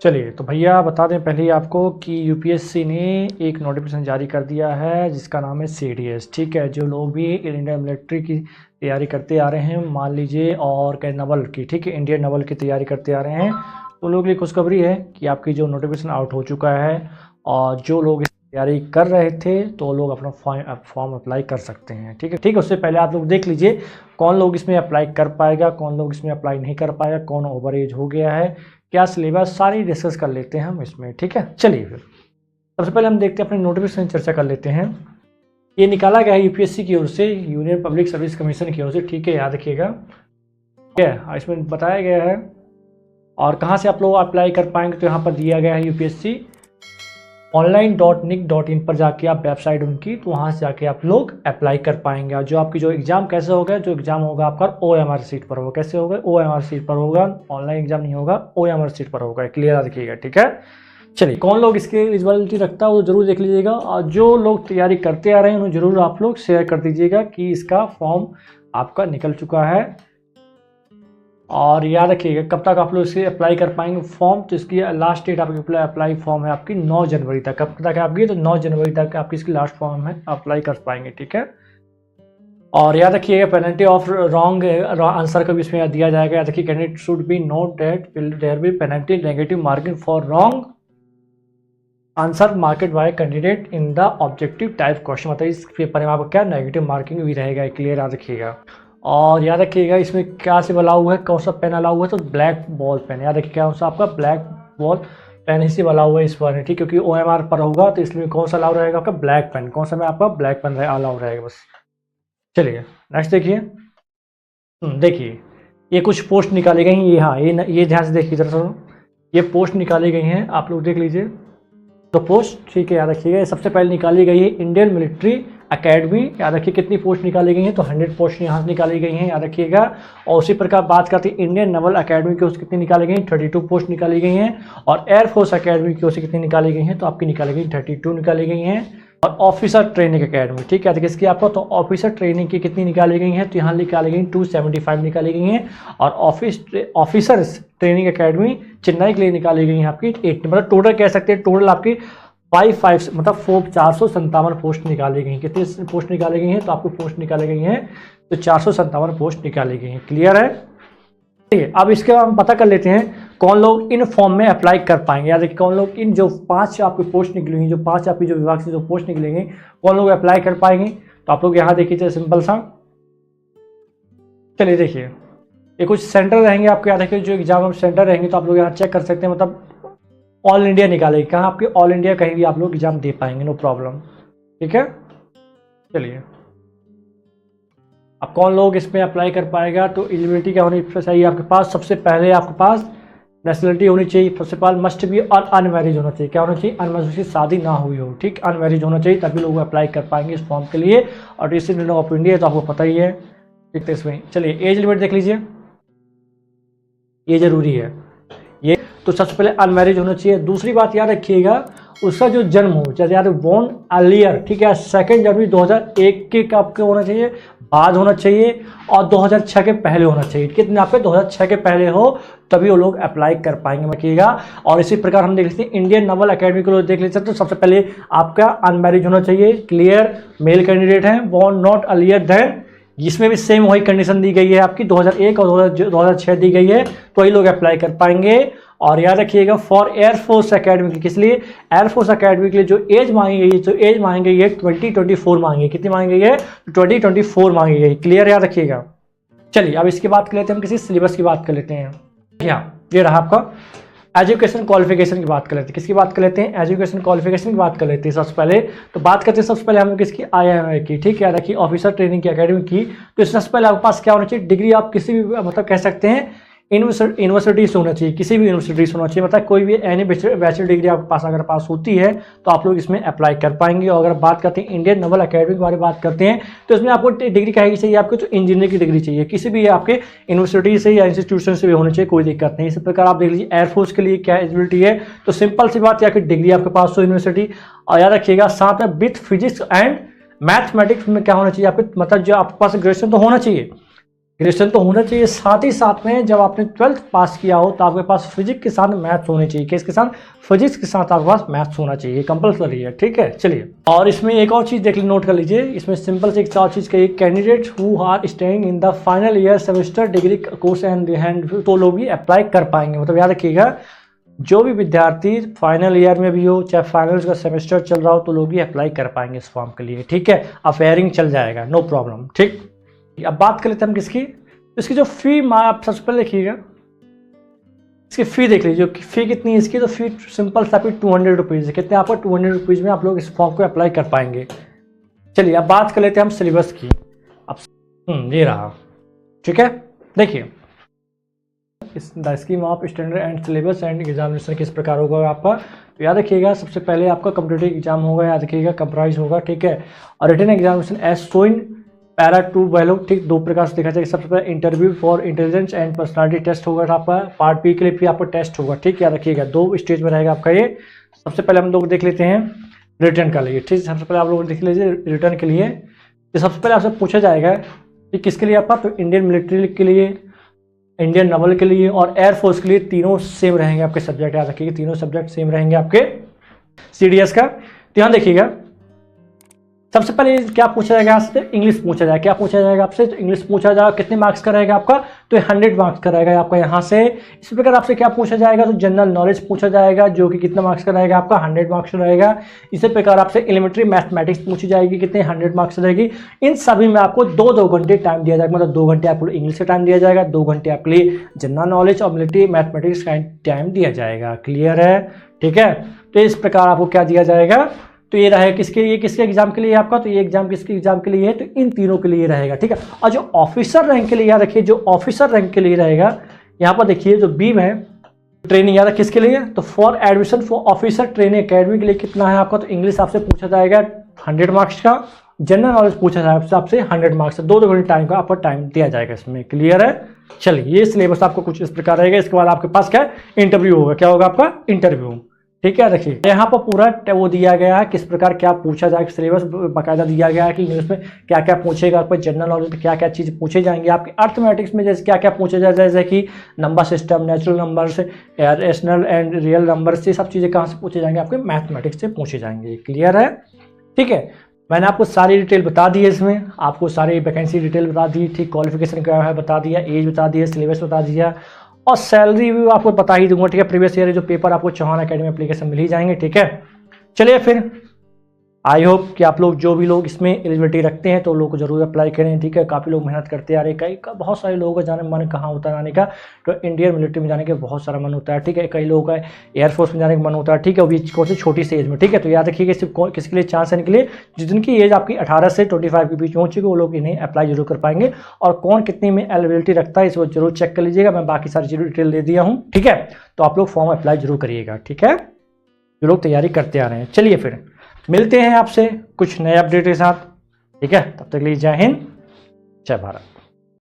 चलिए तो भैया बता दें पहले ही आपको कि यूपीएससी ने एक नोटिफिकेशन जारी कर दिया है जिसका नाम है सीडीएस। ठीक है, जो लोग भी इंडियन मिलिट्री की तैयारी करते आ रहे हैं, मान लीजिए, और क्या नवल की, ठीक है, इंडियन नवल की तैयारी करते आ रहे हैं, तो लोगों के लिए खुशखबरी है कि आपकी जो नोटिफिकेशन आउट हो चुका है। और जो लोग इस तैयारी कर रहे थे तो लोग अपना फॉर्म अप्लाई कर सकते हैं। ठीक है, ठीक है, उससे पहले आप लोग देख लीजिए कौन लोग इसमें अप्लाई कर पाएगा, कौन लोग इसमें अप्लाई नहीं कर पाएगा, कौन ओवर एज हो गया है, क्या सिलेबस, सारी डिस्कस कर लेते हैं हम इसमें। ठीक है, चलिए फिर सबसे पहले हम देखते हैं अपने नोटिफिकेशन चर्चा कर लेते हैं। ये निकाला गया है यूपीएससी की ओर से, यूनियन पब्लिक सर्विस कमीशन की ओर से। ठीक है, याद रखिएगा। ठीक है, इसमें बताया गया है और कहाँ से आप लोग अप्लाई कर पाएंगे, तो यहाँ पर दिया गया है यूपीएससी online.nic.in पर जाके आप वेबसाइट उनकी, तो वहाँ से जाके आप लोग अप्लाई कर पाएंगे। और जो आपकी जो एग्ज़ाम कैसे होगा, जो एग्ज़ाम होगा आपका OMR सीट पर होगा। कैसे होगा? OMR सीट पर होगा, ऑनलाइन एग्जाम नहीं होगा, OMR सीट पर होगा। क्लियर रखिएगा। ठीक है, चलिए कौन लोग इसकी एलिजिबिलिटी रखता है वो जरूर देख लीजिएगा, और जो लोग तैयारी करते आ रहे हैं उन्हें जरूर आप लोग शेयर कर दीजिएगा कि इसका फॉर्म आपका निकल चुका है। और याद रखिएगा कब तक आप लोग इसे अप्लाई कर पाएंगे फॉर्म, तो इसकी लास्ट डेट आपकी अप्लाई फॉर्म है आपकी 9 जनवरी तक। कब तक है आपकी? तो 9 जनवरी तक आपकी इसकी लास्ट फॉर्म है, अप्लाई कर पाएंगे। ठीक है, और याद रखिएगा पेनल्टी ऑफ रॉन्ग आंसर को भी इसमें दिया जाएगा। याद रखिए candidate should be note that there be penalty negative marking for wrong answer marked by candidate in the objective type question. मतलब इस पेपर में आपको क्या नेगेटिव मार्किंग भी रहेगा। क्लियर याद रखिएगा। और याद रखिएगा इसमें क्या से बना हुआ है, कौन सा पेन अलाउ हुआ है, तो ब्लैक बॉल पेन। याद रखिए कौन सा आपका ब्लैक बॉल पेन ही से बना हुआ है इस पर। ठीक, क्योंकि OMR पर होगा तो इसलिए कौन सा अलाउ रहेगा आपका ब्लैक पेन। कौन सा में आपका ब्लैक पेन अलाउ रहेगा बस। चलिए नेक्स्ट देखिए। देखिए ये कुछ पोस्ट निकाली गई हैं। ये हाँ ये ध्यान से देखिए जरा सुनो, ये पोस्ट निकाली गई हैं, आप लोग देख लीजिए। तो पोस्ट, ठीक है, याद रखिएगा सबसे पहले निकाली गई है इंडियन मिलिट्री एकेडमी। याद रखिए कितनी पोस्ट निकाली गई हैं, तो 100 पोस्ट यहाँ से निकाली गई हैं। याद रखिएगा। और उसी प्रकार बात करते हैं इंडियन नवल एकेडमी की, उससे कितनी निकाली गई? 32 पोस्ट निकाली गई हैं। और एयरफोर्स एकेडमी की ओर से कितनी निकाली गई हैं? तो आपकी निकाली गई 32 निकाली गई हैं। और ऑफिसर ट्रेनिंग एकेडमी, ठीक है, तो किसकी आपको, तो ऑफिसर ट्रेनिंग की कितनी निकाली गई हैं? तो यहाँ निकाली गई 275 निकाली गई हैं। और ऑफिसर ट्रेनिंग एकेडमी चेन्नई के लिए निकाली गई हैं आपकी 8। मतलब टोटल कह सकते हैं टोटल आपकी 5 मतलब 457 पोस्ट निकाली गई हैं। कितनी पोस्ट निकाली गई हैं? तो आपको पोस्ट निकाली गई हैं तो 457 पोस्ट निकाली गई हैं। क्लियर है? ठीक है, अब इसके बाद हम पता कर लेते हैं कौन लोग इन फॉर्म में अप्लाई कर पाएंगे। याद रखिए कौन लोग इन जो 5 आपकी पोस्ट निकलेंगी, जो 5 आपकी जो विभाग से जो पोस्ट निकलेंगे, कौन लोग अप्लाई कर पाएंगे। तो आप लोग यहाँ देखिए सिंपल सा। चलिए देखिए ये कुछ सेंटर रहेंगे आपके। याद रखिए जो एग्जाम सेंटर रहेंगे तो आप लोग यहाँ चेक कर सकते हैं। मतलब ऑल इंडिया निकालेगी, कहाँ आपके ऑल इंडिया कहीं भी आप लोग एग्जाम दे पाएंगे, नो प्रॉब्लम। ठीक है, चलिए अब कौन लोग इसमें अप्लाई कर पाएगा, तो एलिजिबिलिटी क्या होनी चाहिए आपके पास? सबसे पहले आपके पास नेशनलिटी होनी चाहिए, फर्स्ट ऑफ ऑल मस्ट भी, और अनमैरिज होना चाहिए। क्या होना चाहिए? अनमैरिज, शादी ना हुई हो। ठीक, अनमैरिज होना चाहिए, तभी लोग अप्लाई कर पाएंगे इस फॉर्म के लिए। और डिस्ट्रिक्ट ऑफ इंडिया तो आपको पता ही है। ठीक है, इसमें चलिए एज लिमिट देख लीजिए, ये जरूरी है। ये तो सबसे पहले अनमैरिज होना चाहिए। दूसरी बात याद रखिएगा उसका जो जन्म हो, जैसे याद बोर्न अर्लियर, ठीक है, 2 जनवरी 2001 के आपके होना चाहिए, बाद होना चाहिए, और 2006 के पहले होना चाहिए। कितने आपके 2006 के पहले हो तभी वो लोग अप्लाई कर पाएंगे, रखिएगा। और इसी प्रकार हम देख लेते हैं इंडियन नवल एकेडमी को लोग देख लेते हैं। तो सबसे पहले आपका अनमैरिज होना चाहिए। क्लियर, मेल कैंडिडेट हैं, बोर्न नॉट अर्लियर देन, जिसमें भी सेम वही कंडीशन दी गई है आपकी 2001 और 2006 दी गई है, तो वही लोग अप्लाई कर पाएंगे। और याद रखिएगा फॉर एयरफोर्स एकेडमी की, किस लिए? एयरफोर्स एकेडमी के लिए जो एज मांगी गई है, जो एज मांगी गई है 2024 मांगी है। कितनी मांगी गई है? 2024 मांगी गई। क्लियर, याद रखिएगा। चलिए अब इसकी बात कर लेते हैं, हम किसी सिलेबस की बात कर लेते हैं। क्या ये रहा आपका एजुकेशन क्वालिफिकेशन की बात कर लेते हैं। किसकी बात कर लेते हैं? एजुकेशन क्वालिफिकेशन की बात कर लेते हैं। सबसे पहले तो बात करते हैं, सबसे पहले हम किसकी? IMA की। ठीक है, रखिए ऑफिसर ट्रेनिंग की एकेडमी की। तो सबसे पहले आपके पास क्या होना चाहिए? डिग्री आप किसी भी मतलब कह सकते हैं यूनिवर्सिटी से होना चाहिए, किसी भी यूनिवर्सिटी से होना चाहिए। मतलब कोई भी एनी बैचलर डिग्री आपके पास अगर पास होती है तो आप लोग इसमें अप्लाई कर पाएंगे। और अगर बात करते हैं इंडियन नवल एकेडमी के बारे में बात करते हैं, तो इसमें आपको डिग्री कहेगी चाहिए आपको, तो इंजीनियरिंग की डिग्री चाहिए, किसी भी आपके यूनिवर्सिटी से या इंस्टीट्यूशन से भी होनी चाहिए, कोई दिक्कत नहीं। इसी प्रकार आप देख लीजिए एयरफोर्स के लिए क्या एलिजिबिलिटी है, तो सिंपल सी बात है कि डिग्री आपके पास हो यूनिवर्सिटी। और याद रखिएगा साथ में विथ फिजिक्स एंड मैथमेटिक्स में क्या होना चाहिए आपके, मतलब जो आपके पास ग्रेजुएशन तो होना चाहिए, ग्रेजुएशन तो होना चाहिए, साथ ही साथ में जब आपने 12th पास किया हो तो आपके पास फिजिक्स के साथ मैथ्स होने चाहिए। किसके साथ? फिजिक्स के साथ आपके पास मैथ्स होना चाहिए, कंपलसरी है, ठीक है। चलिए, और इसमें एक और चीज़ देख ली, नोट कर लीजिए, इसमें सिंपल से एक और चीज़ कही, candidate who are staying in the final year semester degree course and तो लोग भी अप्लाई कर पाएंगे। मतलब याद रखिएगा, जो भी विद्यार्थी फाइनल ईयर में भी हो, चाहे फाइनल का सेमेस्टर चल रहा हो, तो लोग भी अप्लाई कर पाएंगे इस फॉर्म के लिए, ठीक है। अफेयरिंग चल जाएगा, नो प्रॉब्लम, ठीक। अब बात कर लेते हैं हम किसकी, इसकी जो फी आप सबसे पहले देखिएगा, इसकी फ़ी देख लीजिए, फ़ी कितनी है इसकी। तो फी सिंपल सा 200 रुपीज़ है। कितने आपको 200 रुपीज़ में आप लोग इस फॉर्म को अप्लाई कर पाएंगे। चलिए, अब बात कर लेते हैं हम सिलेबस की। अब ये रहा, ठीक है। देखिए, the scheme of standard and syllabus and examination किस प्रकार होगा आपका, तो याद रखिएगा, सबसे पहले आपका कॉम्पिटिटिव एग्जाम होगा, याद रखिएगा, कंप्राइज होगा, ठीक है। और written examination as shown para 2 value, ठीक, 2 प्रकार से देखा जाएगा। सबसे पहले interview for intelligence and personality test होगा आपका, पार्ट बी के लिए भी आपका टेस्ट होगा, ठीक, याद रखिएगा, 2 स्टेज में रहेगा आपका ये। सबसे पहले हम लोग देख लेते हैं रिटर्न का लिए, ठीक। सबसे पहले आप लोग देख लीजिए रिटर्न के लिए, तो सबसे पहले आपसे पूछा जाएगा कि किसके लिए आपका, तो इंडियन मिलिट्री के लिए, इंडियन नेवल के लिए और एयरफोर्स के लिए, तीनों सेम रहेंगे आपके सब्जेक्ट, याद रखिएगा, तीनों सब्जेक्ट सेम रहेंगे आपके CDS का। ध्यान देखिएगा, सबसे पहले क्या पूछा जाएगा आपसे, इंग्लिश पूछा जाएगा। क्या पूछा जाएगा आपसे, तो इंग्लिश पूछा जाएगा। कितने मार्क्स का रहेगा आपका, तो 100 मार्क्स का रहेगा आपका यहाँ से। इसी प्रकार आपसे क्या पूछा जाएगा, तो जनरल नॉलेज पूछा जाएगा, जो कि कितना मार्क्स का रहेगा आपका, 100 मार्क्स का रहेगा। इसी प्रकार आपसे एलिमेंट्री मैथमेटिक्स पूछी जाएगी, कितने 100 मार्क्स रहेगी। इन सभी में आपको 2-2 घंटे टाइम दिया जाएगा, मतलब 2 घंटे आपको इंग्लिश का टाइम दिया जाएगा, 2 घंटे आपके लिए जनरल नॉलेज और मिलिट्री मैथमेटिक्स का टाइम दिया जाएगा। क्लियर है, ठीक है। तो इस प्रकार आपको क्या दिया जाएगा, तो ये रहेगा किसके लिए, किसके एग्जाम के लिए आपका, तो ये एग्जाम किसके एग्जाम के लिए है, तो इन तीनों के लिए रहेगा, ठीक है। और जो ऑफिसर रैंक के लिए, याद रखिए, जो ऑफिसर रैंक के लिए रहेगा, यहाँ पर देखिए जो बीम है, ट्रेनिंग, याद किसके लिए, तो for admission for officer training academy के लिए कितना है आपका, तो इंग्लिश आपसे पूछा जाएगा 100 मार्क्स का, जनरल नॉलेज पूछा जाएगा आपसे 100 मार्क्स, 2-2 घंटे टाइम का आपको टाइम दिया जाएगा इसमें। क्लियर है। चलिए, ये सिलेबस आपको कुछ इस प्रकार रहेगा। इसके बाद आपके पास क्या इंटरव्यू होगा, क्या होगा आपका इंटरव्यू, ठीक है। देखिए, यहाँ पर पूरा वो दिया गया है, किस प्रकार क्या पूछा जाएगा, सिलेबस बाकायदा दिया गया है कि इंग्लिश में क्या क्या पूछेगा, आपको जनरल नॉलेज में क्या क्या चीज़ पूछे जाएंगे, आपके अर्थमेटिक्स में जैसे क्या क्या पूछा जाए, जैसे कि number system, natural numbers, rational and real numbers, ये सब चीज़ें कहाँ से पूछे जाएंगे, आपके मैथमेटिक्स से पूछे जाएंगे। क्लियर है, ठीक है। मैंने आपको सारी डिटेल बता दी है, इसमें आपको सारी वैकेंसी डिटेल बता दी, ठीक, क्वालिफिकेशन क्या है बता दिया, एज बता दिया, सिलेबस बता दिया, और सैलरी भी आपको बता ही दूंगा, ठीक है। प्रीवियस ईयर जो पेपर आपको चौहान एकेडमी एप्लीकेशन मिल ही जाएंगे, ठीक है। चलिए फिर, आई होप कि आप लोग जो भी लोग इसमें एलिजिबिलिटी रखते हैं तो लोग को जरूर अप्लाई करें, ठीक है। काफ़ी लोग मेहनत करते आ रहे हैं, कई बहुत सारे लोगों का जाने मन कहाँ होता है आने का, तो इंडियन मिलिट्री में जाने का बहुत सारा मन होता है, ठीक है। कई लोगों का एयरफोर्स में जाने का मन होता है, ठीक है, वो भी कौन सी छोटी सी एज में, ठीक है। तो याद रखिएगा, सिर्फ किसके लिए चांस है, इनके लिए जिनकी एज आपकी 18 से 25 के बीच में हो चुकी है, वो लोग इन्हें अप्लाई जरूर कर पाएंगे। और कौन कितनी में एलिजिबिलिटी रखता है इसको जरूर चेक कर लीजिएगा, मैं बाकी सारी चीज़ें डिटेल दे दिया हूँ, ठीक है। तो आप लोग फॉर्म अप्लाई जरूर करिएगा, ठीक है, जो लोग तैयारी करते आ रहे हैं। चलिए फिर मिलते हैं आपसे कुछ नए अपडेट के साथ, ठीक है। तब तक के लिए जय हिंद, जय भारत।